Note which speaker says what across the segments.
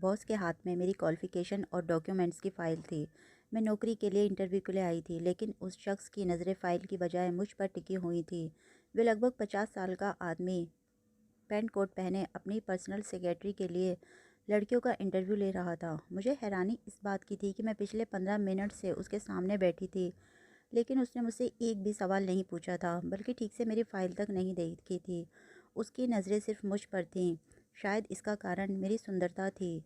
Speaker 1: Boss के हाथ में मेरी क्वालिफ़िकेशन और डॉक्यूमेंट्स की फ़ाइल थी। मैं नौकरी के लिए इंटरव्यू के लिए आई थी, लेकिन उस शख्स की नज़रें फ़ाइल की बजाय मुझ पर टिकी हुई थी। वह लगभग 50 साल का आदमी पैंट कोट पहने अपनी पर्सनल सेक्रेटरी के लिए लड़कियों का इंटरव्यू ले रहा था। मुझे हैरानी इस बात की थी कि मैं पिछले 15 मिनट से उसके सामने बैठी थी, लेकिन उसने मुझसे एक भी सवाल नहीं पूछा था, बल्कि ठीक से मेरी फ़ाइल तक नहीं देखी थी। उसकी नज़रें सिर्फ मुझ पर थीं। शायद इसका कारण मेरी सुंदरता थी।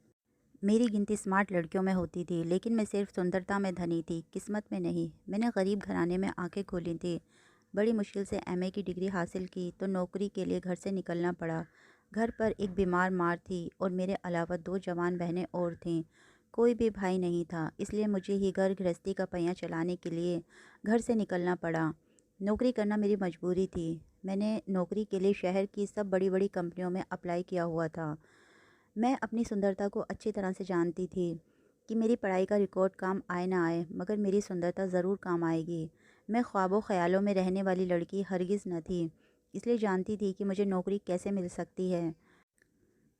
Speaker 1: मेरी गिनती स्मार्ट लड़कियों में होती थी, लेकिन मैं सिर्फ सुंदरता में धनी थी, किस्मत में नहीं। मैंने गरीब घराने में आंखें खोली थी। बड़ी मुश्किल से एमए की डिग्री हासिल की तो नौकरी के लिए घर से निकलना पड़ा। घर पर एक बीमार माँ थी और मेरे अलावा 2 जवान बहनें और थीं। कोई भी भाई नहीं था, इसलिए मुझे ही घर गृहस्थी का पहिया चलाने के लिए घर से निकलना पड़ा। नौकरी करना मेरी मजबूरी थी। मैंने नौकरी के लिए शहर की सब बड़ी-बड़ी कंपनियों में अप्लाई किया हुआ था। मैं अपनी सुंदरता को अच्छी तरह से जानती थी कि मेरी पढ़ाई का रिकॉर्ड काम आए ना आए, मगर मेरी सुंदरता ज़रूर काम आएगी। मैं ख्वाबों ख़यालों में रहने वाली लड़की हरगिज़ न थी, इसलिए जानती थी कि मुझे नौकरी कैसे मिल सकती है।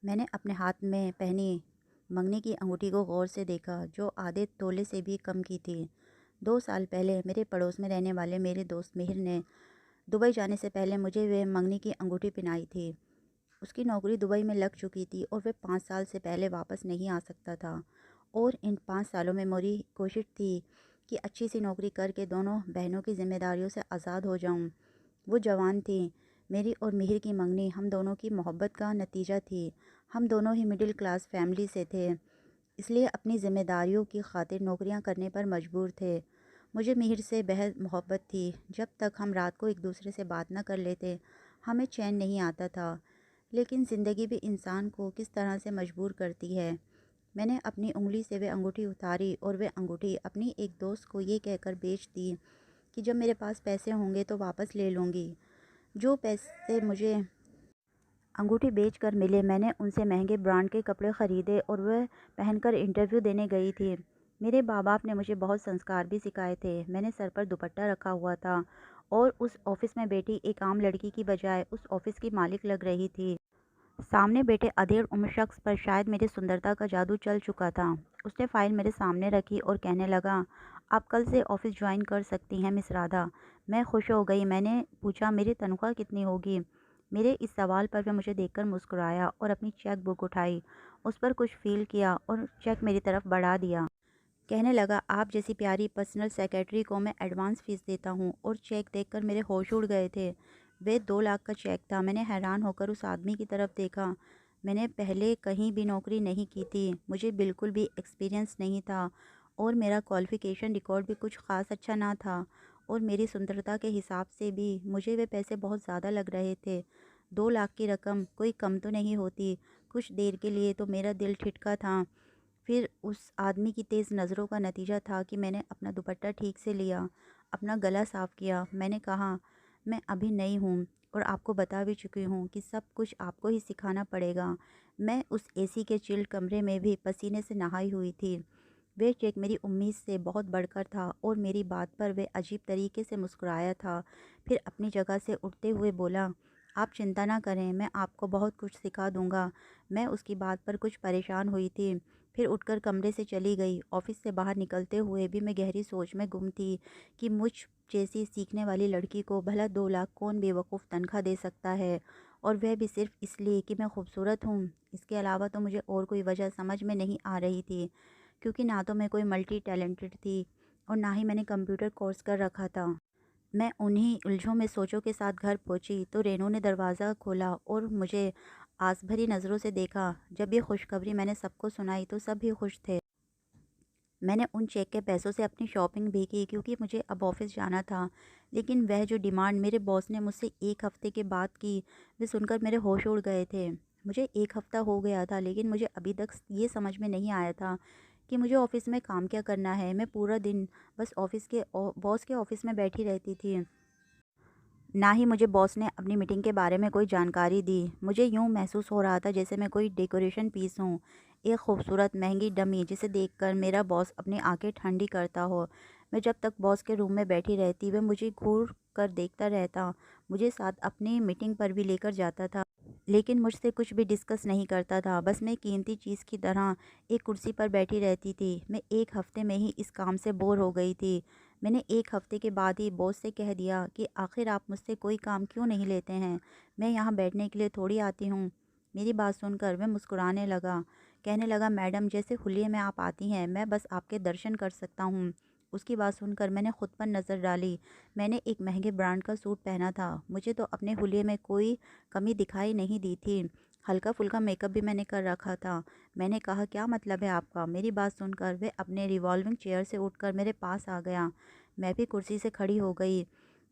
Speaker 1: मैंने अपने हाथ में पहनी मंगनी की अंगूठी को गौर से देखा, जो आधे तोले से भी कम की थी। 2 साल पहले मेरे पड़ोस में रहने वाले मेरे दोस्त मिहिर ने दुबई जाने से पहले मुझे वह मंगनी की अंगूठी पहनाई थी। उसकी नौकरी दुबई में लग चुकी थी और वह 5 साल से पहले वापस नहीं आ सकता था। और इन 5 सालों में मेरी कोशिश थी कि अच्छी सी नौकरी करके दोनों बहनों की जिम्मेदारियों से आज़ाद हो जाऊं। वो जवान थी। मेरी और मिहिर की मंगनी हम दोनों की मोहब्बत का नतीजा थी। हम दोनों ही मिडिल क्लास फैमिली से थे, इसलिए अपनी जिम्मेदारियों की खातिर नौकरियां करने पर मजबूर थे। मुझे मिहिर से बेहद मोहब्बत थी। जब तक हम रात को एक दूसरे से बात न कर लेते, हमें चैन नहीं आता था। लेकिन ज़िंदगी भी इंसान को किस तरह से मजबूर करती है। मैंने अपनी उंगली से वह अंगूठी उतारी और वह अंगूठी अपनी एक दोस्त को ये कहकर बेच दी कि जब मेरे पास पैसे होंगे तो वापस ले लूँगी। जो पैसे मुझे अंगूठी बेचकर मिले, मैंने उनसे महंगे ब्रांड के कपड़े ख़रीदे और वह पहनकर इंटरव्यू देने गई थी। मेरे माँ बाप ने मुझे बहुत संस्कार भी सिखाए थे। मैंने सर पर दुपट्टा रखा हुआ था और उस ऑफ़िस में बैठी एक आम लड़की की बजाय उस ऑफ़िस की मालिक लग रही थी। सामने बैठे अधेड़ उम्र शख्स पर शायद मेरी सुंदरता का जादू चल चुका था। उसने फ़ाइल मेरे सामने रखी और कहने लगा, आप कल से ऑफ़िस ज्वाइन कर सकती हैं मिस राधा। मैं खुश हो गई। मैंने पूछा, मेरी तनख्वाह कितनी होगी? मेरे इस सवाल पर वह मुझे देखकर मुस्कुराया और अपनी चेक बुक उठाई, उस पर कुछ फ़ील किया और चेक मेरी तरफ बढ़ा दिया। कहने लगा, आप जैसी प्यारी पर्सनल सेक्रेटरी को मैं एडवांस फ़ीस देता हूँ। और चेक देखकर मेरे होश उड़ गए थे। वे 2 लाख का चेक था। मैंने हैरान होकर उस आदमी की तरफ देखा। मैंने पहले कहीं भी नौकरी नहीं की थी, मुझे बिल्कुल भी एक्सपीरियंस नहीं था और मेरा क्वालिफ़िकेशन रिकॉर्ड भी कुछ ख़ास अच्छा ना था। और मेरी सुंदरता के हिसाब से भी मुझे वे पैसे बहुत ज़्यादा लग रहे थे। 2 लाख की रकम कोई कम तो नहीं होती। कुछ देर के लिए तो मेरा दिल ठिठका था। फिर उस आदमी की तेज़ नज़रों का नतीजा था कि मैंने अपना दुपट्टा ठीक से लिया, अपना गला साफ़ किया। मैंने कहा, मैं अभी नई हूँ और आपको बता भी चुकी हूँ कि सब कुछ आपको ही सिखाना पड़ेगा। मैं उस एसी के चिल्ड कमरे में भी पसीने से नहाई हुई थी। वह चेक मेरी उम्मीद से बहुत बढ़कर था और मेरी बात पर वह अजीब तरीके से मुस्कुराया था। फिर अपनी जगह से उठते हुए बोला, आप चिंता ना करें, मैं आपको बहुत कुछ सिखा दूंगा। मैं उसकी बात पर कुछ परेशान हुई थी, फिर उठकर कमरे से चली गई। ऑफिस से बाहर निकलते हुए भी मैं गहरी सोच में गुम थी कि मुझ जैसी सीखने वाली लड़की को भला 2 लाख कौन बेवकूफ़ तनख्वाह दे सकता है, और वह भी सिर्फ इसलिए कि मैं खूबसूरत हूँ। इसके अलावा तो मुझे और कोई वजह समझ में नहीं आ रही थी, क्योंकि ना तो मैं कोई मल्टी टैलेंटेड थी और ना ही मैंने कंप्यूटर कोर्स कर रखा था। मैं उन्हीं उलझों में सोचों के साथ घर पहुंची तो रेनू ने दरवाज़ा खोला और मुझे आस भरी नज़रों से देखा। जब ये खुशखबरी मैंने सबको सुनाई तो सब ही खुश थे। मैंने उन चेक के पैसों से अपनी शॉपिंग भी की, क्योंकि मुझे अब ऑफिस जाना था। लेकिन वह जो डिमांड मेरे बॉस ने मुझसे 1 हफ्ते के बाद की, वे सुनकर मेरे होश उड़ गए थे। मुझे 1 हफ्ता हो गया था, लेकिन मुझे अभी तक ये समझ में नहीं आया था कि मुझे ऑफिस में काम क्या करना है। मैं पूरा दिन बस बॉस के ऑफिस में बैठी रहती थी। ना ही मुझे बॉस ने अपनी मीटिंग के बारे में कोई जानकारी दी। मुझे यूँ महसूस हो रहा था जैसे मैं कोई डेकोरेशन पीस हूँ, एक खूबसूरत महंगी डमी जिसे देखकर मेरा बॉस अपनी आंखें ठंडी करता हो। मैं जब तक बॉस के रूम में बैठी रहती, वह मुझे घूर कर देखता रहता, मुझे साथ अपनी मीटिंग पर भी लेकर जाता था। लेकिन मुझसे कुछ भी डिस्कस नहीं करता था। बस मैं कीमती चीज़ की तरह एक कुर्सी पर बैठी रहती थी। मैं 1 हफ़्ते में ही इस काम से बोर हो गई थी। मैंने 1 हफ़्ते के बाद ही बॉस से कह दिया कि आखिर आप मुझसे कोई काम क्यों नहीं लेते हैं? मैं यहाँ बैठने के लिए थोड़ी आती हूँ। मेरी बात सुनकर वह मुस्कुराने लगा। कहने लगा, मैडम जैसे हुलिये में आप आती हैं, मैं बस आपके दर्शन कर सकता हूँ। उसकी बात सुनकर मैंने खुद पर नज़र डाली। मैंने एक महंगे ब्रांड का सूट पहना था। मुझे तो अपने हुलिये में कोई कमी दिखाई नहीं दी थी। हल्का-फुल्का मेकअप भी मैंने कर रखा था। मैंने कहा, क्या मतलब है आपका? मेरी बात सुनकर वह अपने रिवॉल्विंग चेयर से उठकर मेरे पास आ गया। मैं भी कुर्सी से खड़ी हो गई।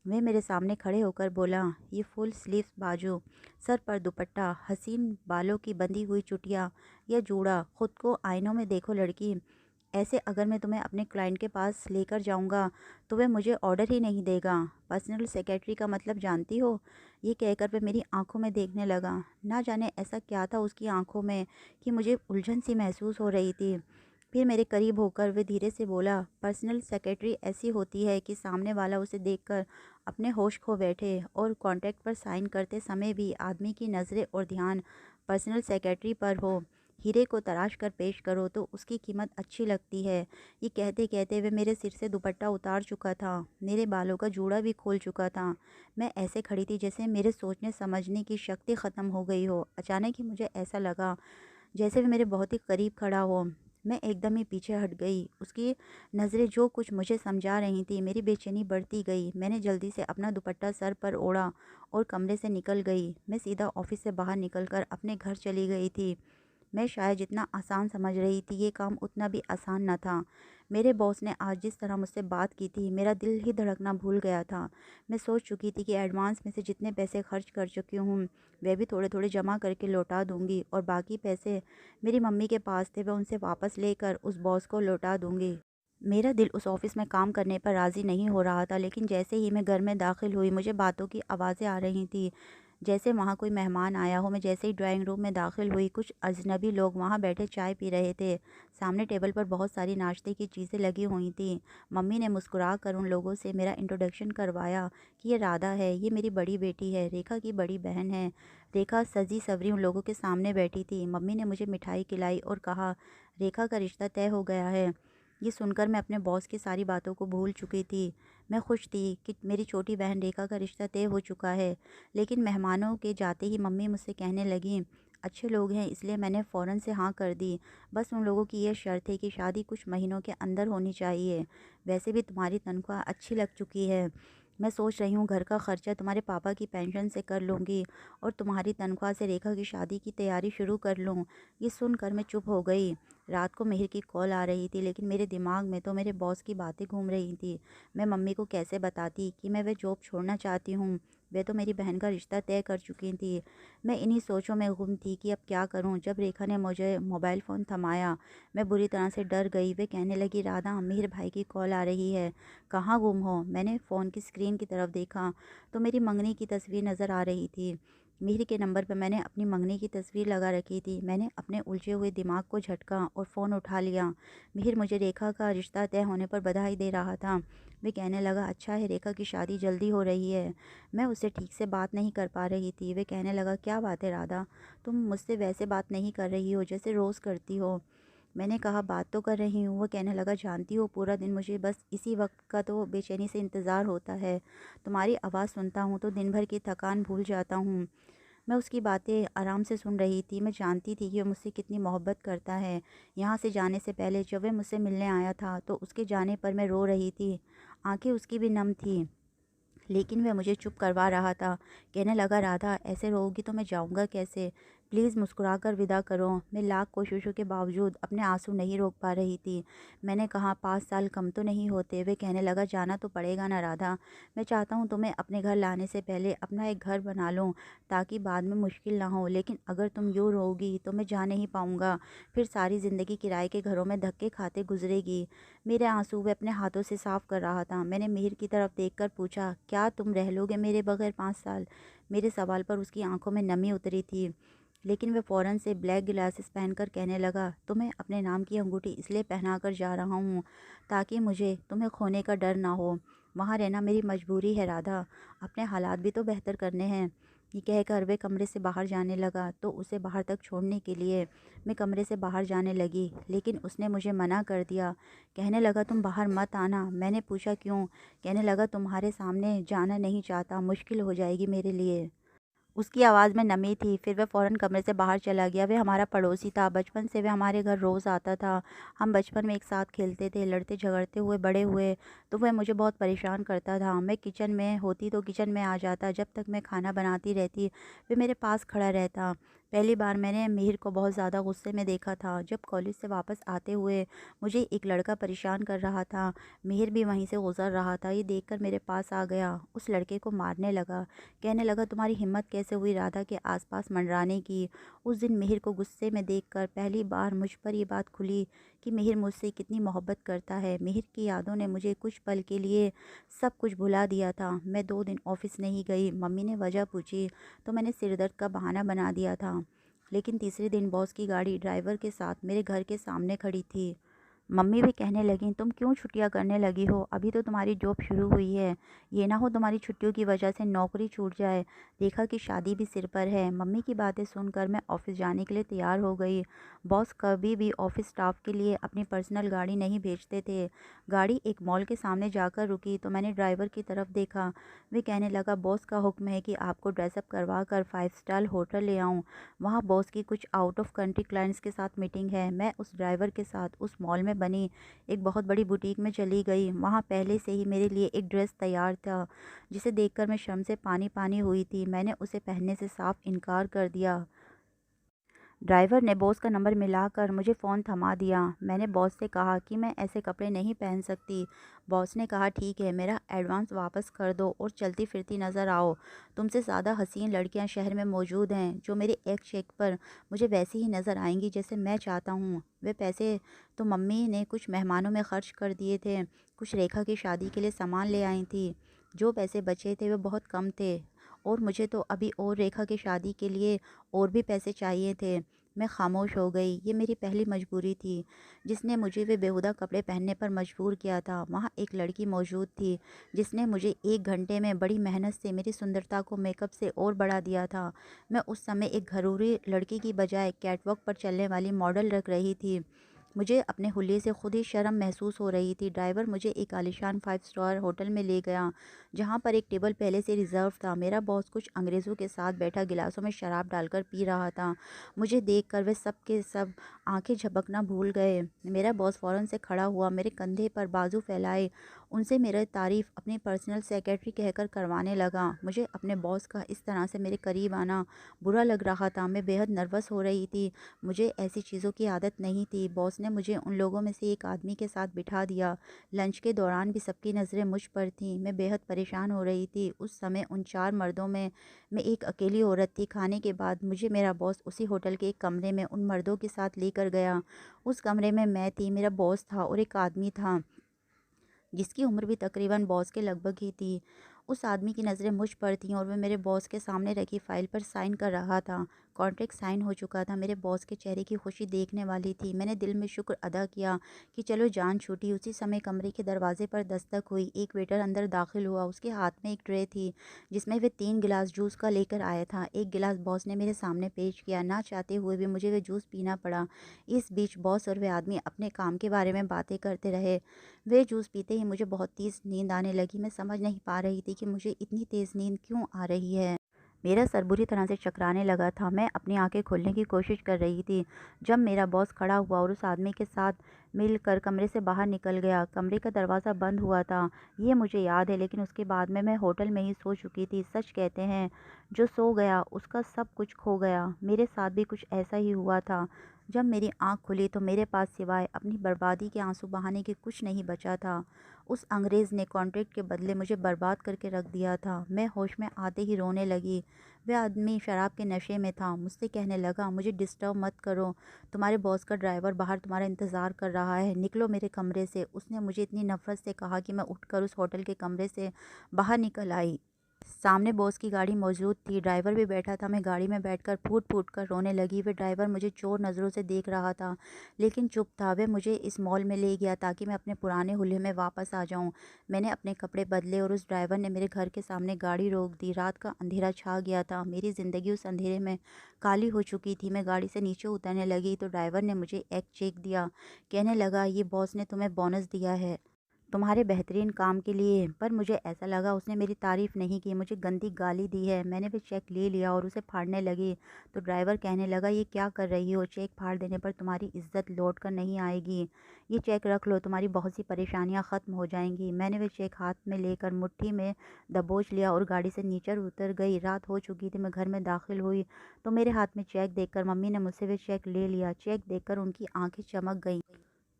Speaker 1: वह मेरे सामने खड़े होकर बोला, ये फुल स्लीव्स बाजू, सर पर दुपट्टा, हसीन बालों की बंधी हुई चुटिया, यह जूड़ा, खुद को आईनों में देखो लड़की। ऐसे अगर मैं तुम्हें अपने क्लाइंट के पास लेकर जाऊंगा तो वह मुझे ऑर्डर ही नहीं देगा। पर्सनल सेक्रेटरी का मतलब जानती हो? ये कहकर वह मेरी आंखों में देखने लगा। ना जाने ऐसा क्या था उसकी आंखों में कि मुझे उलझन सी महसूस हो रही थी। फिर मेरे करीब होकर वह धीरे से बोला, पर्सनल सेक्रेटरी ऐसी होती है कि सामने वाला उसे देखकर अपने होश खो बैठे और कॉन्ट्रैक्ट पर साइन करते समय भी आदमी की नज़रें और ध्यान पर्सनल सेक्रेटरी पर हो। हीरे को तराश कर पेश करो तो उसकी कीमत अच्छी लगती है। ये कहते कहते वे मेरे सिर से दुपट्टा उतार चुका था। मेरे बालों का जूड़ा भी खोल चुका था। मैं ऐसे खड़ी थी जैसे मेरे सोचने समझने की शक्ति ख़त्म हो गई हो। अचानक ही मुझे ऐसा लगा जैसे वे मेरे बहुत ही करीब खड़ा हो। मैं एकदम ही पीछे हट गई। उसकी नज़रें जो कुछ मुझे समझा रही थी, मेरी बेचैनी बढ़ती गई। मैंने जल्दी से अपना दुपट्टा सर पर ओढ़ा और कमरे से निकल गई। मैं सीधा ऑफिस से बाहर निकलकर अपने घर चली गई थी। मैं शायद जितना आसान समझ रही थी, ये काम उतना भी आसान न था। मेरे बॉस ने आज जिस तरह मुझसे बात की थी, मेरा दिल ही धड़कना भूल गया था। मैं सोच चुकी थी कि एडवांस में से जितने पैसे खर्च कर चुकी हूँ, वे भी थोड़े-थोड़े जमा करके लौटा दूँगी और बाकी पैसे मेरी मम्मी के पास थे, वह उनसे वापस लेकर उस बॉस को लौटा दूँगी। मेरा दिल उस ऑफ़िस में काम करने पर राज़ी नहीं हो रहा था, लेकिन जैसे ही मैं घर में दाखिल हुई, मुझे बातों की आवाज़ें आ रही थी। जैसे वहाँ कोई मेहमान आया हो। मैं जैसे ही ड्राइंग रूम में दाखिल हुई, कुछ अजनबी लोग वहाँ बैठे चाय पी रहे थे। सामने टेबल पर बहुत सारी नाश्ते की चीज़ें लगी हुई थीं। मम्मी ने मुस्कुरा कर उन लोगों से मेरा इंट्रोडक्शन करवाया कि ये राधा है, ये मेरी बड़ी बेटी है, रेखा की बड़ी बहन है। रेखा सजी-सवरी उन लोगों के सामने बैठी थी। मम्मी ने मुझे मिठाई खिलाई और कहा, रेखा का रिश्ता तय हो गया है। ये सुनकर मैं अपने बॉस की सारी बातों को भूल चुकी थी। मैं खुश थी कि मेरी छोटी बहन रेखा का रिश्ता तय हो चुका है। लेकिन मेहमानों के जाते ही मम्मी मुझसे कहने लगीं, अच्छे लोग हैं इसलिए मैंने फ़ौरन से हाँ कर दी। बस उन लोगों की ये शर्त है कि शादी कुछ महीनों के अंदर होनी चाहिए। वैसे भी तुम्हारी तनख्वाह अच्छी लग चुकी है। मैं सोच रही हूँ घर का खर्चा तुम्हारे पापा की पेंशन से कर लूँगी और तुम्हारी तनख्वाह से रेखा की शादी की तैयारी शुरू कर लूँ। ये सुनकर मैं चुप हो गई। रात को मिहिर की कॉल आ रही थी, लेकिन मेरे दिमाग में तो मेरे बॉस की बातें घूम रही थी। मैं मम्मी को कैसे बताती कि मैं वह जॉब छोड़ना चाहती हूँ। वे तो मेरी बहन का रिश्ता तय कर चुकी थी। मैं इन्हीं सोचों में गुम थी कि अब क्या करूँ। जब रेखा ने मुझे मोबाइल फ़ोन थमाया, मैं बुरी तरह से डर गई। वे कहने लगी, राधा मिहिर भाई की कॉल आ रही है, कहाँ गुम हो? मैंने फ़ोन की स्क्रीन की तरफ देखा तो मेरी मंगनी की तस्वीर नज़र आ रही थी। मिहिर के नंबर पर मैंने अपनी मंगनी की तस्वीर लगा रखी थी। मैंने अपने उलझे हुए दिमाग को झटका और फ़ोन उठा लिया। मिहिर मुझे रेखा का रिश्ता तय होने पर बधाई दे रहा था। वे कहने लगा, अच्छा है रेखा की शादी जल्दी हो रही है। मैं उससे ठीक से बात नहीं कर पा रही थी। वे कहने लगा, क्या बात है राधा, तुम मुझसे वैसे बात नहीं कर रही हो जैसे रोज़ करती हो। मैंने कहा, बात तो कर रही हूँ। वो कहने लगा, जानती हो पूरा दिन मुझे बस इसी वक्त का तो बेचैनी से इंतज़ार होता है। तुम्हारी आवाज़ सुनता हूँ तो दिन भर की थकान भूल जाता हूँ। मैं उसकी बातें आराम से सुन रही थी। मैं जानती थी कि वह मुझसे कितनी मोहब्बत करता है। यहाँ से जाने से पहले जब वह मुझसे मिलने आया था तो उसके जाने पर मैं रो रही थी। आंखें उसकी भी नम थी, लेकिन वह मुझे चुप करवा रहा था। कहने लगा, राधा ऐसे रोओगी तो मैं जाऊँगा कैसे? प्लीज़ मुस्कुरा कर विदा करो। मैं लाख कोशिशों के बावजूद अपने आंसू नहीं रोक पा रही थी। मैंने कहा, 5 साल कम तो नहीं होते। वे कहने लगा, जाना तो पड़ेगा ना राधा। मैं चाहता हूँ तुम्हें अपने घर लाने से पहले अपना एक घर बना लूँ ताकि बाद में मुश्किल ना हो। लेकिन अगर तुम यूँ रोओगी तो मैं जा नहीं पाऊँगा। फिर सारी ज़िंदगी किराए के घरों में धक्के खाते गुजरेगी। मेरे आंसू वे अपने हाथों से साफ कर रहा था। मैंने मिहिर की तरफ देखकर पूछा, क्या तुम रह लोगे मेरे बगैर 5 साल? मेरे सवाल पर उसकी आंखों में नमी उतरी थी, लेकिन वह फ़ौरन से ब्लैक ग्लासेस पहनकर कहने लगा, तुम्हें अपने नाम की अंगूठी इसलिए पहना कर जा रहा हूँ ताकि मुझे तुम्हें खोने का डर ना हो। वहाँ रहना मेरी मजबूरी है राधा, अपने हालात भी तो बेहतर करने हैं। ये कहकर वे कमरे से बाहर जाने लगा तो उसे बाहर तक छोड़ने के लिए मैं कमरे से बाहर जाने लगी, लेकिन उसने मुझे मना कर दिया। कहने लगा तुम बाहर मत आना। मैंने पूछा क्यों? कहने लगा तुम्हारे सामने जाना नहीं चाहता, मुश्किल हो जाएगी मेरे लिए। उसकी आवाज़ में नमी थी। फिर वह फ़ौरन कमरे से बाहर चला गया। वह हमारा पड़ोसी था। बचपन से वह हमारे घर रोज़ आता था। हम बचपन में एक साथ खेलते थे, लड़ते झगड़ते हुए बड़े हुए। तो वह मुझे बहुत परेशान करता था। मैं किचन में होती तो किचन में आ जाता। जब तक मैं खाना बनाती रहती, वह मेरे पास खड़ा रहता। पहली बार मैंने मिहिर को बहुत ज़्यादा गुस्से में देखा था, जब कॉलेज से वापस आते हुए मुझे एक लड़का परेशान कर रहा था। मिहिर भी वहीं से गुज़र रहा था। ये देखकर मेरे पास आ गया, उस लड़के को मारने लगा। कहने लगा तुम्हारी हिम्मत कैसे हुई राधा के आसपास मंडराने की। उस दिन मिहिर को गुस्से में देखकर पहली बार मुझ पर ये बात खुली कि मिहिर मुझसे कितनी मोहब्बत करता है। मिहिर की यादों ने मुझे कुछ पल के लिए सब कुछ भुला दिया था। मैं 2 दिन ऑफिस नहीं गई। मम्मी ने वजह पूछी तो मैंने सिर दर्द का बहाना बना दिया था। लेकिन तीसरे दिन बॉस की गाड़ी ड्राइवर के साथ मेरे घर के सामने खड़ी थी। मम्मी भी कहने लगीं तुम क्यों छुट्टियां करने लगी हो, अभी तो तुम्हारी जॉब शुरू हुई है। ये ना हो तुम्हारी छुट्टियों की वजह से नौकरी छूट जाए। देखा कि शादी भी सिर पर है। मम्मी की बातें सुनकर मैं ऑफिस जाने के लिए तैयार हो गई। बॉस कभी भी ऑफिस स्टाफ के लिए अपनी पर्सनल गाड़ी नहीं भेजते थे। गाड़ी एक मॉल के सामने जाकर रुकी तो मैंने ड्राइवर की तरफ देखा। वे कहने लगा बॉस का हुक्म है कि आपको ड्रेसअप करवा कर 5 स्टार होटल ले आऊँ। वहाँ बॉस की कुछ आउट ऑफ कंट्री क्लाइंट्स के साथ मीटिंग है। मैं उस ड्राइवर के साथ उस मॉल में बनी एक बहुत बड़ी बुटीक में चली गई। वहाँ पहले से ही मेरे लिए एक ड्रेस तैयार था, जिसे देखकर मैं शर्म से पानी पानी हुई थी। मैंने उसे पहनने से साफ इनकार कर दिया। ड्राइवर ने बॉस का नंबर मिलाकर मुझे फ़ोन थमा दिया। मैंने बॉस से कहा कि मैं ऐसे कपड़े नहीं पहन सकती। बॉस ने कहा ठीक है, मेरा एडवांस वापस कर दो और चलती फिरती नज़र आओ। तुमसे ज़्यादा हसीन लड़कियां शहर में मौजूद हैं जो मेरे एक चेक पर मुझे वैसी ही नज़र आएंगी जैसे मैं चाहता हूँ। वे पैसे तो मम्मी ने कुछ मेहमानों में खर्च कर दिए थे, कुछ रेखा की शादी के लिए सामान ले आई थी। जो पैसे बचे थे वे बहुत कम थे और मुझे तो अभी और रेखा की शादी के लिए और भी पैसे चाहिए थे। मैं खामोश हो गई। ये मेरी पहली मजबूरी थी जिसने मुझे वे बेहुदा कपड़े पहनने पर मजबूर किया था। वहाँ एक लड़की मौजूद थी जिसने मुझे 1 घंटे में बड़ी मेहनत से मेरी सुंदरता को मेकअप से और बढ़ा दिया था। मैं उस समय एक घरेलू लड़की की बजाय कैटवॉक पर चलने वाली मॉडल लग रही थी। मुझे अपने हुलिये से खुद ही शर्म महसूस हो रही थी। ड्राइवर मुझे एक आलीशान 5 स्टार होटल में ले गया, जहाँ पर एक टेबल पहले से रिजर्व था। मेरा बॉस कुछ अंग्रेज़ों के साथ बैठा गिलासों में शराब डालकर पी रहा था। मुझे देखकर वे सब के सब आंखें झपकना भूल गए। मेरा बॉस फ़ौरन से खड़ा हुआ, मेरे कंधे पर बाजू फैलाए उनसे मेरी तारीफ़ अपनी पर्सनल सेक्रेटरी कहकर करवाने लगा। मुझे अपने बॉस का इस तरह से मेरे करीब आना बुरा लग रहा था। मैं बेहद नर्वस हो रही थी। मुझे ऐसी चीज़ों की आदत नहीं थी। बॉस ने मुझे उन लोगों में से एक आदमी के साथ बिठा दिया। लंच के दौरान भी सबकी नज़रें मुझ पर थीं। मैं बेहद परेशान हो रही थी। उस समय उन 4 मर्दों में मैं एक अकेली औरत थी। खाने के बाद मुझे मेरा बॉस उसी होटल के एक कमरे में उन मर्दों के साथ लेकर गया। उस कमरे में मैं थी, मेरा बॉस था और एक आदमी था जिसकी उम्र भी तकरीबन बॉस के लगभग ही थी। उस आदमी की नज़रें मुझ पर थीं और वह मेरे बॉस के सामने रखी फ़ाइल पर साइन कर रहा था। कॉन्ट्रैक्ट साइन हो चुका था। मेरे बॉस के चेहरे की खुशी देखने वाली थी। मैंने दिल में शुक्र अदा किया कि चलो जान छूटी। उसी समय कमरे के दरवाजे पर दस्तक हुई। एक वेटर अंदर दाखिल हुआ। उसके हाथ में एक ट्रे थी जिसमें वह 3 गिलास जूस का लेकर आया था। एक गिलास बॉस ने मेरे सामने पेश किया। ना चाहते हुए भी मुझे वह जूस पीना पड़ा। इस बीच बॉस और वह आदमी अपने काम के बारे में बातें करते रहे। वे जूस पीते ही मुझे बहुत तेज़ नींद आने लगी। मैं समझ नहीं पा रही थी कि मुझे इतनी तेज़ नींद क्यों आ रही है। मेरा सर बुरी तरह से चकराने लगा था। मैं अपनी आंखें खोलने की कोशिश कर रही थी जब मेरा बॉस खड़ा हुआ और उस आदमी के साथ मिलकर कमरे से बाहर निकल गया। कमरे का दरवाज़ा बंद हुआ था, ये मुझे याद है, लेकिन उसके बाद में मैं होटल में ही सो चुकी थी। सच कहते हैं, जो सो गया उसका सब कुछ खो गया। मेरे साथ भी कुछ ऐसा ही हुआ था। जब मेरी आँख खुली तो मेरे पास सिवाय अपनी बर्बादी के आंसू बहाने के कुछ नहीं बचा था। उस अंग्रेज़ ने कॉन्ट्रैक्ट के बदले मुझे बर्बाद करके रख दिया था। मैं होश में आते ही रोने लगी। वह आदमी शराब के नशे में था। मुझसे कहने लगा मुझे डिस्टर्ब मत करो, तुम्हारे बॉस का ड्राइवर बाहर तुम्हारा इंतज़ार कर रहा है, निकलो मेरे कमरे से। उसने मुझे इतनी नफ़रत से कहा कि मैं उठकर उस होटल के कमरे से बाहर निकल आई। सामने बॉस की गाड़ी मौजूद थी, ड्राइवर भी बैठा था। मैं गाड़ी में बैठकर फूट-फूट कर रोने लगी। वह ड्राइवर मुझे चोर नज़रों से देख रहा था, लेकिन चुप था। वह मुझे इस मॉल में ले गया ताकि मैं अपने पुराने हुलिये में वापस आ जाऊँ। मैंने अपने कपड़े बदले और उस ड्राइवर ने मेरे घर के सामने गाड़ी रोक दी। रात का अंधेरा छा गया था। मेरी ज़िंदगी उस अंधेरे में काली हो चुकी थी। मैं गाड़ी से नीचे उतरने लगी तो ड्राइवर ने मुझे एक चेक दिया। कहने लगा, "ये बॉस ने तुम्हें बोनस दिया है तुम्हारे बेहतरीन काम के लिए।" पर मुझे ऐसा लगा उसने मेरी तारीफ़ नहीं की, मुझे गंदी गाली दी है। मैंने भी चेक ले लिया और उसे फाड़ने लगी तो ड्राइवर कहने लगा, "ये क्या कर रही हो? चेक फाड़ देने पर तुम्हारी इज़्ज़त लौट कर नहीं आएगी। ये चेक रख लो, तुम्हारी बहुत सी परेशानियां ख़त्म हो जाएंगी।" मैंने वह चेक हाथ में लेकर मुट्ठी में दबोच लिया और गाड़ी से नीचे उतर गई। रात हो चुकी थी। मैं घर में दाखिल हुई तो मेरे हाथ में चेक देखकर मम्मी ने मुझसे वह चेक ले लिया। चेक देखकर उनकी आंखें चमक गईं।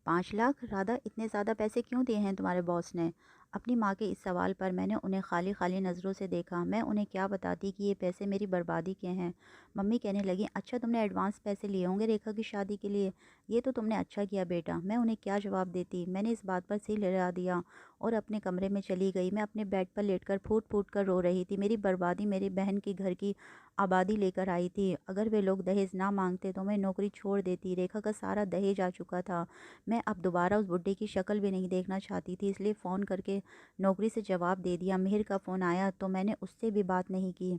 Speaker 1: 5 लाख? राधा, इतने ज़्यादा पैसे क्यों दिए हैं तुम्हारे बॉस ने? अपनी माँ के इस सवाल पर मैंने उन्हें खाली खाली नज़रों से देखा। मैं उन्हें क्या बताती कि ये पैसे मेरी बर्बादी के हैं। मम्मी कहने लगी, "अच्छा, तुमने एडवांस पैसे लिए होंगे रेखा की शादी के लिए। ये तो तुमने अच्छा किया बेटा।" मैं उन्हें क्या जवाब देती। मैंने इस बात पर सिर हिला दिया और अपने कमरे में चली गई। मैं अपने बेड पर लेटकर फूट फूट कर रो रही थी। मेरी बर्बादी मेरी बहन के घर की आबादी लेकर आई थी। अगर वे लोग दहेज ना मांगते तो मैं नौकरी छोड़ देती। रेखा का सारा दहेज आ चुका था। मैं अब दोबारा उस बुड्ढे की शक्ल भी नहीं देखना चाहती थी, इसलिए फ़ोन करके नौकरी से जवाब दे दिया। मिहिर का फ़ोन आया तो मैंने उससे भी बात नहीं की।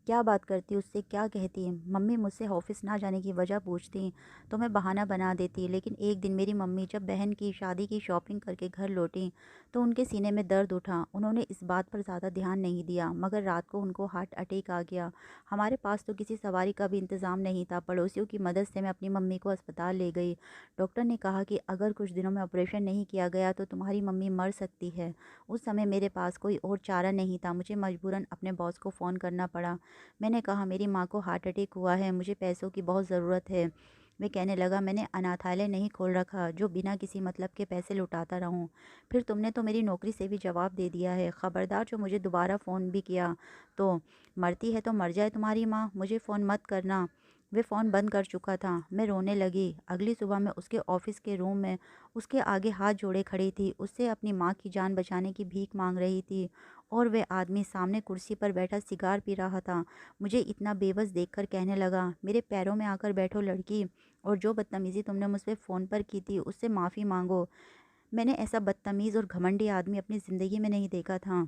Speaker 1: क्या बात करती, उससे क्या कहती? मम्मी मुझसे ऑफिस ना जाने की वजह पूछती तो मैं बहाना बना देती। लेकिन एक दिन मेरी मम्मी जब बहन की शादी की शॉपिंग करके घर लौटी तो उनके सीने में दर्द उठा। उन्होंने इस बात पर ज़्यादा ध्यान नहीं दिया, मगर रात को उनको हार्ट अटैक आ गया। हमारे पास तो किसी सवारी का भी इंतज़ाम नहीं था। पड़ोसियों की मदद से मैं अपनी मम्मी को अस्पताल ले गई। डॉक्टर ने कहा कि अगर कुछ दिनों में ऑपरेशन नहीं किया गया तो तुम्हारी मम्मी मर सकती है। उस समय मेरे पास कोई और चारा नहीं था। मुझे मजबूरन अपने बॉस को फ़ोन करना पड़ा। मैंने कहा, "मेरी माँ को हार्ट अटैक हुआ है, मुझे पैसों की बहुत ज़रूरत है।" वे कहने लगा, "मैंने अनाथालय नहीं खोल रखा जो बिना किसी मतलब के पैसे लुटाता रहूं। फिर तुमने तो मेरी नौकरी से भी जवाब दे दिया है। खबरदार जो मुझे दोबारा फ़ोन भी किया तो मरती है तो मर जाए तुम्हारी माँ, मुझे फ़ोन मत करना।" वे फ़ोन बंद कर चुका था। मैं रोने लगी। अगली सुबह मैं उसके ऑफिस के रूम में उसके आगे हाथ जोड़े खड़ी थी। उससे अपनी माँ की जान बचाने की भीख मांग रही थी और वह आदमी सामने कुर्सी पर बैठा सिगार पी रहा था। मुझे इतना बेबस देखकर कहने लगा, "मेरे पैरों में आकर बैठो लड़की, और जो बदतमीज़ी तुमने मुझसे फ़ोन पर की थी उससे माफ़ी मांगो।" मैंने ऐसा बदतमीज़ और घमंडी आदमी अपनी ज़िंदगी में नहीं देखा था।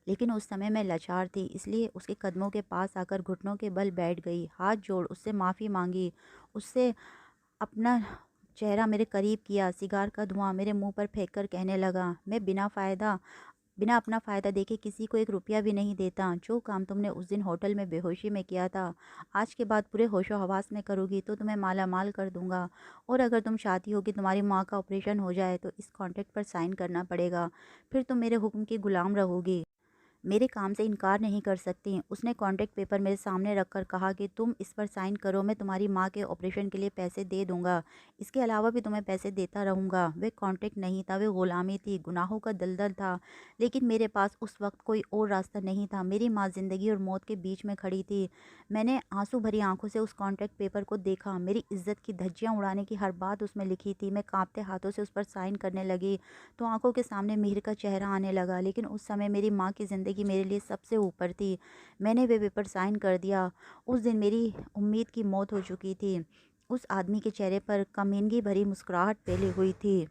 Speaker 1: लेकिन उस समय मैं लाचार थी, इसलिए उसके कदमों के पास आकर घुटनों के बल बैठ गई। हाथ जोड़ उससे माफ़ी मांगी। उससे अपना चेहरा मेरे करीब किया। सिगार का धुआं मेरे मुंह पर फेंक कर कहने लगा, "मैं बिना अपना फ़ायदा देखे किसी को 1 रुपया भी नहीं देता। जो काम तुमने उस दिन होटल में बेहोशी में किया था, आज के बाद पूरे होशो हवास में करोगी तो तुम्हें माला माल कर दूंगा। और अगर तुम चाहती हो कि तुम्हारी माँ का ऑपरेशन हो जाए तो इस कॉन्ट्रैक्ट पर साइन करना पड़ेगा। फिर तुम मेरे हुक्म की गुलाम रहोगी, मेरे काम से इनकार नहीं कर सकती।" उसने कॉन्ट्रैक्ट पेपर मेरे सामने रखकर कहा कि तुम इस पर साइन करो, मैं तुम्हारी माँ के ऑपरेशन के लिए पैसे दे दूंगा। इसके अलावा भी तुम्हें पैसे देता रहूँगा। वह कॉन्ट्रैक्ट नहीं था, वह ग़ुलामी थी, गुनाहों का दलदल था। लेकिन मेरे पास उस वक्त कोई और रास्ता नहीं था। मेरी माँ ज़िंदगी और मौत के बीच में खड़ी थी। मैंने आंसू भरी आंखों से उस कॉन्ट्रैक्ट पेपर को देखा। मेरी इज्जत की धज्जियाँ उड़ाने की हर बात उसमें लिखी थी। मैं कांपते हाथों से उस पर साइन करने लगी तो आंखों के सामने मिहिर का चेहरा आने लगा। लेकिन उस समय मेरी माँ की ज़िंदगी मेरे लिए सबसे ऊपर थी। मैंने वे पेपर साइन कर दिया। उस दिन मेरी उम्मीद की मौत हो चुकी थी। उस आदमी के चेहरे पर कमीनगी भरी मुस्कुराहट फैली हुई थी।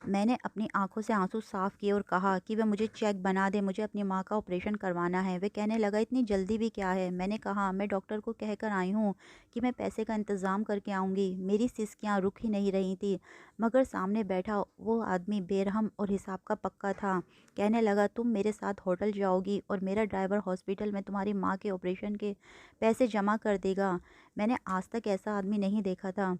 Speaker 1: मैंने अपनी आंखों से आंसू साफ किए और कहा कि वह मुझे चेक बना दे, मुझे अपनी माँ का ऑपरेशन करवाना है। वह कहने लगा, "इतनी जल्दी भी क्या है?" मैंने कहा, "मैं डॉक्टर को कहकर आई हूँ कि मैं पैसे का इंतज़ाम करके आऊँगी।" मेरी सिसकियाँ रुक ही नहीं रही थी, मगर सामने बैठा वो आदमी बेरहम और हिसाब का पक्का था। कहने लगा, "तुम मेरे साथ होटल जाओगी और मेरा ड्राइवर हॉस्पिटल में तुम्हारी माँ के ऑपरेशन के पैसे जमा कर देगा।" मैंने आज तक ऐसा आदमी नहीं देखा था।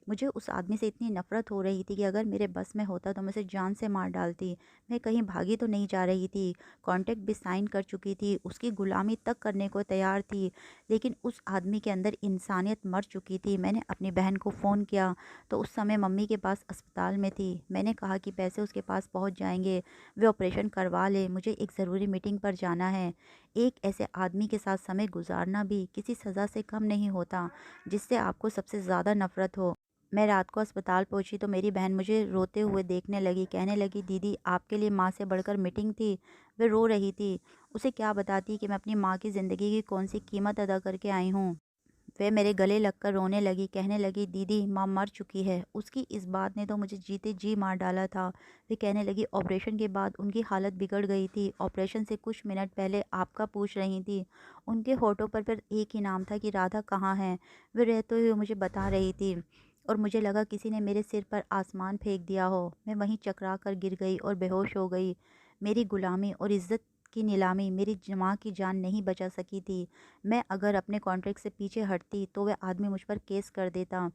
Speaker 1: मुझे उस आदमी से इतनी नफ़रत हो रही थी कि अगर मेरे बस में होता तो मैं उसे जान से मार डालती। मैं कहीं भागी तो नहीं जा रही थी। कॉन्ट्रैक्ट भी साइन कर चुकी थी, उसकी ग़ुलामी तक करने को तैयार थी। लेकिन उस आदमी के अंदर इंसानियत मर चुकी थी। मैंने अपनी बहन को फ़ोन किया तो उस समय मम्मी के पास अस्पताल में थी। मैंने कहा कि पैसे उसके पास पहुंच जाएंगे, वे ऑपरेशन करवा ले, मुझे एक ज़रूरी मीटिंग पर जाना है। एक ऐसे आदमी के साथ समय गुजारना भी किसी सज़ा से कम नहीं होता जिससे आपको सबसे ज़्यादा नफ़रत हो। मैं रात को अस्पताल पहुंची तो मेरी बहन मुझे रोते हुए देखने लगी। कहने लगी, दीदी आपके लिए माँ से बढ़कर मीटिंग थी। वे रो रही थी। उसे क्या बताती कि मैं अपनी माँ की ज़िंदगी की कौन सी कीमत अदा करके आई हूँ। वे मेरे गले लगकर रोने लगी। कहने लगी, दीदी माँ मर चुकी है। उसकी इस बात ने तो मुझे जीते जी मार डाला था। वे कहने लगी, ऑपरेशन के बाद उनकी हालत बिगड़ गई थी। ऑपरेशन से कुछ मिनट पहले आपका पूछ रही थी। उनके होठों पर फिर एक ही नाम था कि राधा कहाँ है। वे रहते हुए मुझे बता रही थी और मुझे लगा किसी ने मेरे सिर पर आसमान फेंक दिया हो। मैं वहीं चकरा कर गिर गई और बेहोश हो गई। मेरी गुलामी और इज्जत की नीलामी मेरी माँ की जान नहीं बचा सकी थी। मैं अगर अपने कॉन्ट्रैक्ट से पीछे हटती तो वह आदमी मुझ पर केस कर देता।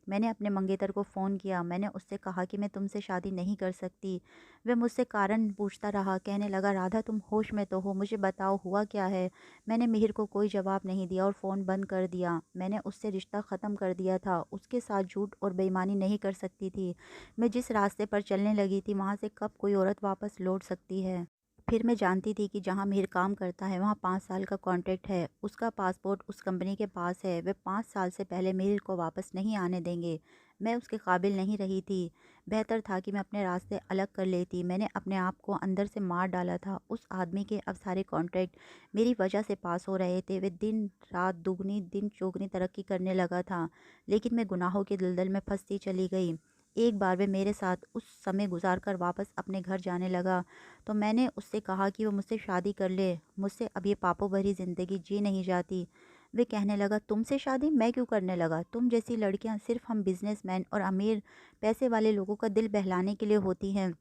Speaker 1: मैंने अपने मंगेतर को फ़ोन किया। मैंने उससे कहा कि मैं तुमसे शादी नहीं कर सकती। वह मुझसे कारण पूछता रहा। कहने लगा, राधा तुम होश में तो हो, मुझे बताओ हुआ क्या है। मैंने मिहिर को कोई जवाब नहीं दिया और फ़ोन बंद कर दिया। मैंने उससे रिश्ता ख़त्म कर दिया था। उसके साथ झूठ और बेईमानी नहीं कर सकती थी। मैं जिस रास्ते पर चलने लगी थी वहाँ से कब कोई औरत वापस लौट सकती है। फिर मैं जानती थी कि जहाँ मिहिर काम करता है वहाँ 5 साल का कॉन्ट्रैक्ट है। उसका पासपोर्ट उस कंपनी के पास है। वे 5 साल से पहले मिहिर को वापस नहीं आने देंगे। मैं उसके काबिल नहीं रही थी। बेहतर था कि मैं अपने रास्ते अलग कर लेती। मैंने अपने आप को अंदर से मार डाला था। उस आदमी के अब सारे कॉन्ट्रैक्ट मेरी वजह से पास हो रहे थे। वे दिन रात दुगनी दिन चौगनी तरक्की करने लगा था। लेकिन मैं गुनाहों के दलदल में फंसती चली गई। एक बार वे मेरे साथ उस समय गुजार कर वापस अपने घर जाने लगा तो मैंने उससे कहा कि वो मुझसे शादी कर ले। मुझसे अब ये पापों भरी ज़िंदगी जी नहीं जाती। वे कहने लगा, तुमसे शादी मैं क्यों करने लगा। तुम जैसी लड़कियां सिर्फ हम बिजनेसमैन और अमीर पैसे वाले लोगों का दिल बहलाने के लिए होती हैं,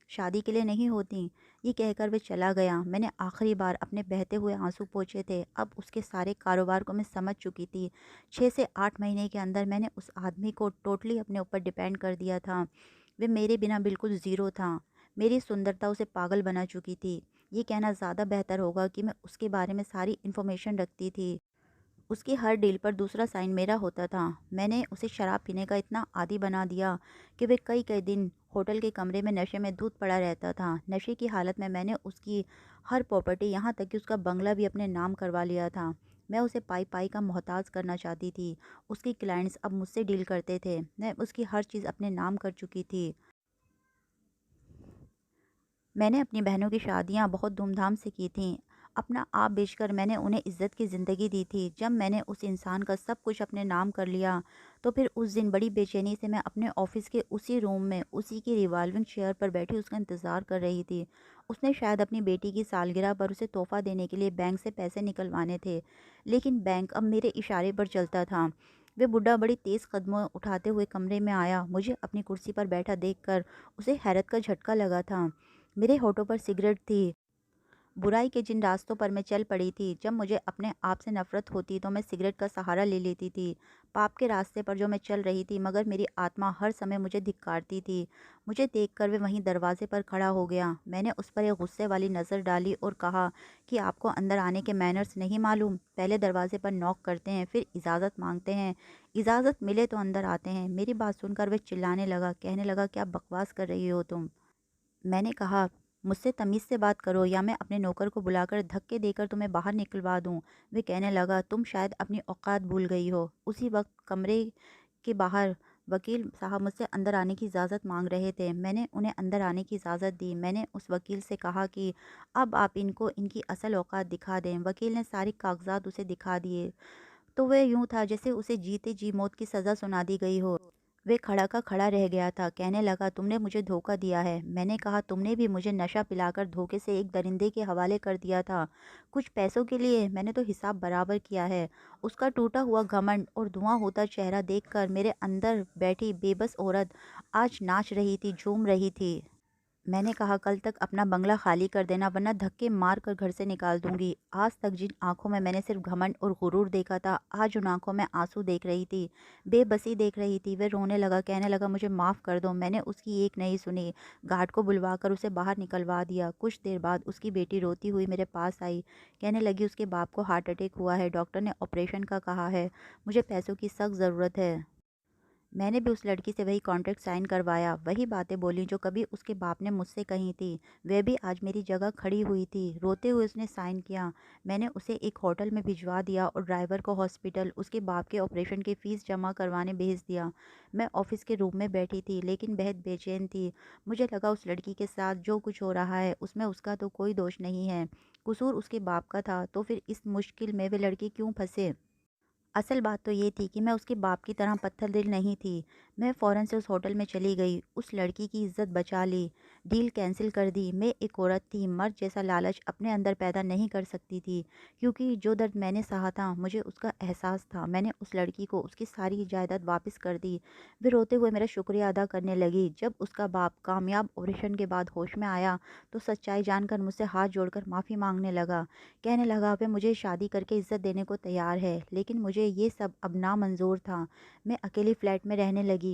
Speaker 1: शादी के लिए नहीं होती। ये कहकर वे चला गया। मैंने आखिरी बार अपने बहते हुए आंसू पोंछे थे। अब उसके सारे कारोबार को मैं समझ चुकी थी। 6 से 8 महीने के अंदर मैंने उस आदमी को टोटली अपने ऊपर डिपेंड कर दिया था। वे मेरे बिना बिल्कुल ज़ीरो था। मेरी सुंदरता उसे पागल बना चुकी थी। ये कहना ज़्यादा बेहतर होगा कि मैं उसके बारे में सारी इन्फॉर्मेशन रखती थी। उसकी हर डील पर दूसरा साइन मेरा होता था। मैंने उसे शराब पीने का इतना आदी बना दिया कि वे कई कई दिन होटल के कमरे में नशे में धुत पड़ा रहता था। नशे की हालत में मैंने उसकी हर प्रॉपर्टी, यहाँ तक कि उसका बंगला भी अपने नाम करवा लिया था। मैं उसे पाई पाई का मोहताज करना चाहती थी। उसकी क्लाइंट्स अब मुझसे डील करते थे। मैं उसकी हर चीज़ अपने नाम कर चुकी थी। मैंने अपनी बहनों की शादियां बहुत धूमधाम से की थीं। अपना आप बेचकर मैंने उन्हें इज्जत की ज़िंदगी दी थी। जब मैंने उस इंसान का सब कुछ अपने नाम कर लिया तो फिर उस दिन बड़ी बेचैनी से मैं अपने ऑफिस के उसी रूम में उसी की रिवॉल्विंग चेयर पर बैठी उसका इंतज़ार कर रही थी। उसने शायद अपनी बेटी की सालगिरह पर उसे तोहफा देने के लिए बैंक से पैसे निकलवाने थे, लेकिन बैंक अब मेरे इशारे पर चलता था। वे बुढ़ा बड़ी तेज़ कदमों उठाते हुए कमरे में आया। मुझे अपनी कुर्सी पर बैठा देखकर उसे हैरत का झटका लगा था। मेरे होठों पर सिगरेट थी। बुराई के जिन रास्तों पर मैं चल पड़ी थी, जब मुझे अपने आप से नफरत होती तो मैं सिगरेट का सहारा ले लेती थी। पाप के रास्ते पर जो मैं चल रही थी, मगर मेरी आत्मा हर समय मुझे धिक्कारती थी। मुझे देखकर वे वहीं दरवाजे पर खड़ा हो गया। मैंने उस पर एक गुस्से वाली नज़र डाली और कहा कि आपको अंदर आने के मैनर्स नहीं मालूम। पहले दरवाजे पर नॉक करते हैं, फिर इजाज़त मांगते हैं, इजाज़त मिले तो अंदर आते हैं। मेरी बात सुनकर वे चिल्लाने लगा। कहने लगा, क्या बकवास कर रही हो तुम। मैंने कहा, मुझसे तमीज़ से बात करो या मैं अपने नौकर को बुलाकर धक्के देकर तुम्हें बाहर निकलवा दूं। वे कहने लगा, तुम शायद अपनी औकात भूल गई हो। उसी वक्त कमरे के बाहर वकील साहब मुझसे अंदर आने की इजाज़त मांग रहे थे। मैंने उन्हें अंदर आने की इजाज़त दी। मैंने उस वकील से कहा कि अब आप इनको इनकी असल औकात दिखा दें। वकील ने सारे कागजात उसे दिखा दिए तो वह यूं था जैसे उसे जीते जी मौत की सज़ा सुना दी गई हो। वे खड़ा का खड़ा रह गया था। कहने लगा, तुमने मुझे धोखा दिया है। मैंने कहा, तुमने भी मुझे नशा पिलाकर धोखे से एक दरिंदे के हवाले कर दिया था, कुछ पैसों के लिए। मैंने तो हिसाब बराबर किया है। उसका टूटा हुआ घमंड और धुआं होता चेहरा देखकर मेरे अंदर बैठी बेबस औरत आज नाच रही थी, झूम रही थी। मैंने कहा, कल तक अपना बंगला खाली कर देना वरना धक्के मार कर घर से निकाल दूंगी। आज तक जिन आंखों में मैंने सिर्फ घमंड और गुरूर देखा था, आज उन आंखों में आंसू देख रही थी, बेबसी देख रही थी। वह रोने लगा। कहने लगा, मुझे माफ़ कर दो। मैंने उसकी एक नहीं सुनी। गार्ड को बुलवाकर उसे बाहर निकलवा दिया। कुछ देर बाद उसकी बेटी रोती हुई मेरे पास आई। कहने लगी, उसके बाप को हार्ट अटैक हुआ है, डॉक्टर ने ऑपरेशन का कहा है, मुझे पैसों की सख्त ज़रूरत है। मैंने भी उस लड़की से वही कॉन्ट्रैक्ट साइन करवाया, वही बातें बोली जो कभी उसके बाप ने मुझसे कही थी। वह भी आज मेरी जगह खड़ी हुई थी। रोते हुए उसने साइन किया। मैंने उसे एक होटल में भिजवा दिया और ड्राइवर को हॉस्पिटल उसके बाप के ऑपरेशन की फ़ीस जमा करवाने भेज दिया। मैं ऑफिस के रूम में बैठी थी, लेकिन बेहद बेचैन थी। मुझे लगा उस लड़की के साथ जो कुछ हो रहा है उसमें उसका तो कोई दोष नहीं है, कसूर उसके बाप का था। तो फिर इस मुश्किल में वे लड़की क्यों फंसे? असल बात तो ये थी कि मैं उसके बाप की तरह पत्थर दिल नहीं थी। मैं फ़ौरन से उस होटल में चली गई, उस लड़की की इज़्ज़त बचा ली, डील कैंसिल कर दी। मैं एक औरत थी, मर्द जैसा लालच अपने अंदर पैदा नहीं कर सकती थी, क्योंकि जो दर्द मैंने सहा था, मुझे उसका एहसास था। मैंने उस लड़की को उसकी सारी जायदाद वापस कर दी। वे रोते हुए मेरा शुक्रिया अदा करने लगी। जब उसका बाप कामयाब ऑपरेशन के बाद होश में आया, तो सच्चाई जानकर मुझसे हाथ जोड़कर माफ़ी माँगने लगा। कहने लगा, वे मुझे शादी करके इज़्ज़त देने को तैयार है, लेकिन मुझे ये सब अब नामंजूर था। मैं अकेली फ्लैट में रहने लगी,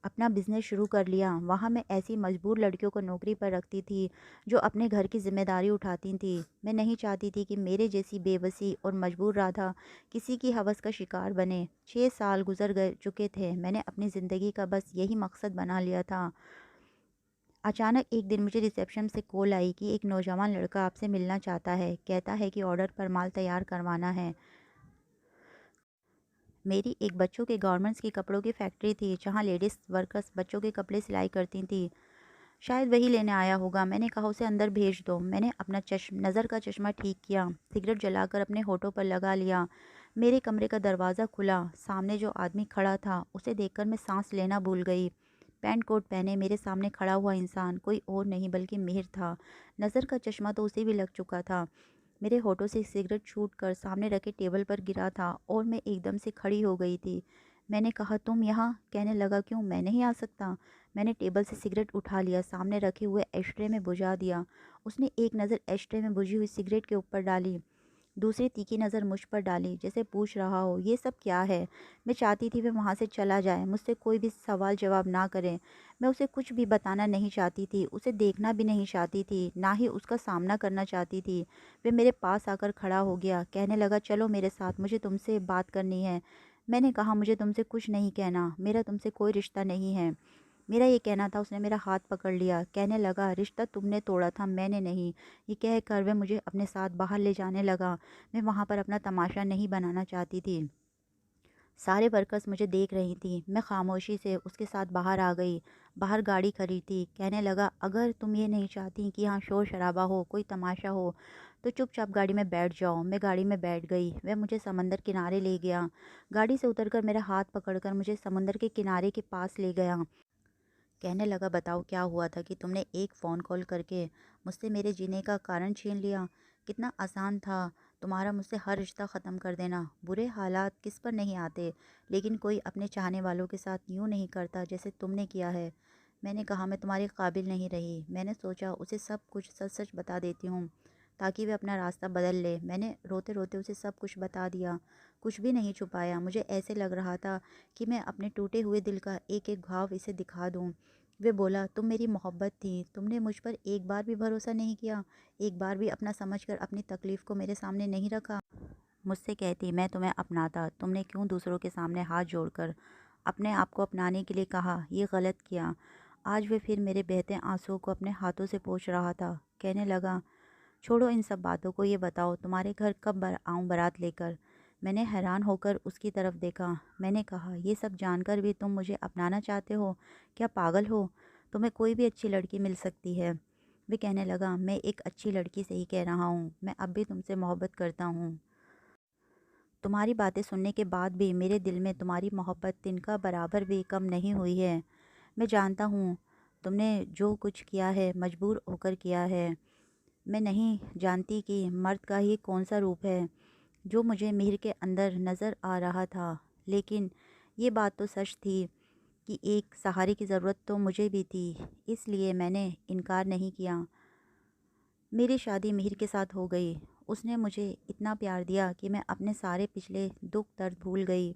Speaker 1: अपना बिजनेस शुरू कर लिया। वहाँ मैं ऐसी मजबूर लड़कियों को नौकरी पर रखती थी जो अपने घर की जिम्मेदारी उठाती थी। मैं नहीं चाहती थी कि मेरे जैसी बेबसी और मजबूर राधा किसी की हवस का शिकार बने। 6 साल गुजर गए चुके थे। मैंने अपनी ज़िंदगी का बस यही मकसद बना लिया था। अचानक एक दिन मुझे रिसेप्शन से कॉल आई कि एक नौजवान लड़का आपसे मिलना चाहता है। कहता है कि ऑर्डर पर माल तैयार करवाना है। मेरी एक बच्चों के गारमेंट्स की कपड़ों की फैक्ट्री थी, जहां लेडीज़ वर्कर्स बच्चों के कपड़े सिलाई करती थी। शायद वही लेने आया होगा। मैंने कहा, उसे अंदर भेज दो। मैंने अपना नज़र का चश्मा ठीक किया, सिगरेट जलाकर अपने होठों पर लगा लिया। मेरे कमरे का दरवाज़ा खुला। सामने जो आदमी खड़ा था, उसे देखकर मैं सांस लेना भूल गई। पैंट कोट पहने मेरे सामने खड़ा हुआ इंसान कोई और नहीं बल्कि मिहिर था। नज़र का चश्मा तो उसे भी लग चुका था। मेरे होठों से सिगरेट छूटकर सामने रखे टेबल पर गिरा था और मैं एकदम से खड़ी हो गई थी। मैंने कहा, तुम यहाँ? कहने लगा, क्यों, मैं नहीं आ सकता? मैंने टेबल से सिगरेट उठा लिया, सामने रखे हुए एशट्रे में बुझा दिया। उसने एक नज़र एशट्रे में बुझी हुई सिगरेट के ऊपर डाली, दूसरी तीखी नज़र मुझ पर डाली, जैसे पूछ रहा हो, ये सब क्या है? मैं चाहती थी वे वहाँ से चला जाए, मुझसे कोई भी सवाल जवाब ना करे। मैं उसे कुछ भी बताना नहीं चाहती थी, उसे देखना भी नहीं चाहती थी, ना ही उसका सामना करना चाहती थी। वे मेरे पास आकर खड़ा हो गया, कहने लगा, चलो मेरे साथ, मुझे तुमसे बात करनी है। मैंने कहा, मुझे तुमसे कुछ नहीं कहना, मेरा तुमसे कोई रिश्ता नहीं है। मेरा ये कहना था। उसने मेरा हाथ पकड़ लिया, कहने लगा, रिश्ता तुमने तोड़ा था, मैंने नहीं। ये कहकर वह मुझे अपने साथ बाहर ले जाने लगा। मैं वहाँ पर अपना तमाशा नहीं बनाना चाहती थी। सारे वर्कर्स मुझे देख रही थी। मैं खामोशी से उसके साथ बाहर आ गई। बाहर गाड़ी खड़ी थी। कहने लगा, अगर तुम ये नहीं चाहती कि यहाँ शोर शराबा हो, कोई तमाशा हो, तो चुपचाप गाड़ी में बैठ जाओ। मैं गाड़ी में बैठ गई। वह मुझे समंदर किनारे ले गया। गाड़ी से उतरकर मेरा हाथ पकड़कर मुझे समंदर के किनारे के पास ले गया। कहने लगा, बताओ क्या हुआ था कि तुमने एक फ़ोन कॉल करके मुझसे मेरे जीने का कारण छीन लिया? कितना आसान था तुम्हारा मुझसे हर रिश्ता ख़त्म कर देना। बुरे हालात किस पर नहीं आते, लेकिन कोई अपने चाहने वालों के साथ यूँ नहीं करता जैसे तुमने किया है। मैंने कहा, मैं तुम्हारे काबिल नहीं रही। मैंने सोचा उसे सब कुछ सच सच बता देती हूँ, ताकि वह अपना रास्ता बदल ले। मैंने रोते रोते उसे सब कुछ बता दिया, कुछ भी नहीं छुपाया। मुझे ऐसे लग रहा था कि मैं अपने टूटे हुए दिल का एक एक घाव इसे दिखा दूँ। वे बोला, तुम मेरी मोहब्बत थी, तुमने मुझ पर एक बार भी भरोसा नहीं किया, एक बार भी अपना समझकर अपनी तकलीफ़ को मेरे सामने नहीं रखा। मुझसे कहती, मैं तुम्हें अपनाता, तुमने क्यों दूसरों के सामने हाथ जोड़कर अपने आप को अपनाने के लिए कहा? ये गलत किया। आज वे फिर मेरे बहते आंसुओं को अपने हाथों से पोंछ रहा था। कहने लगा, छोड़ो इन सब बातों को, ये बताओ तुम्हारे घर कब आऊँ बारात लेकर? मैंने हैरान होकर उसकी तरफ देखा। मैंने कहा, ये सब जानकर भी तुम मुझे अपनाना चाहते हो? क्या पागल हो? तुम्हें कोई भी अच्छी लड़की मिल सकती है। वे कहने लगा, मैं एक अच्छी लड़की से ही कह रहा हूँ, मैं अब भी तुमसे मोहब्बत करता हूँ। तुम्हारी बातें सुनने के बाद भी मेरे दिल में तुम्हारी मोहब्बत तिनका बराबर भी कम नहीं हुई है। मैं जानता हूँ तुमने जो कुछ किया है मजबूर होकर किया है। मैं नहीं जानती कि मर्द का ही कौन सा रूप है जो मुझे मिहिर के अंदर नज़र आ रहा था, लेकिन ये बात तो सच थी कि एक सहारे की ज़रूरत तो मुझे भी थी, इसलिए मैंने इनकार नहीं किया। मेरी शादी मिहिर के साथ हो गई। उसने मुझे इतना प्यार दिया कि मैं अपने सारे पिछले दुख दर्द भूल गई।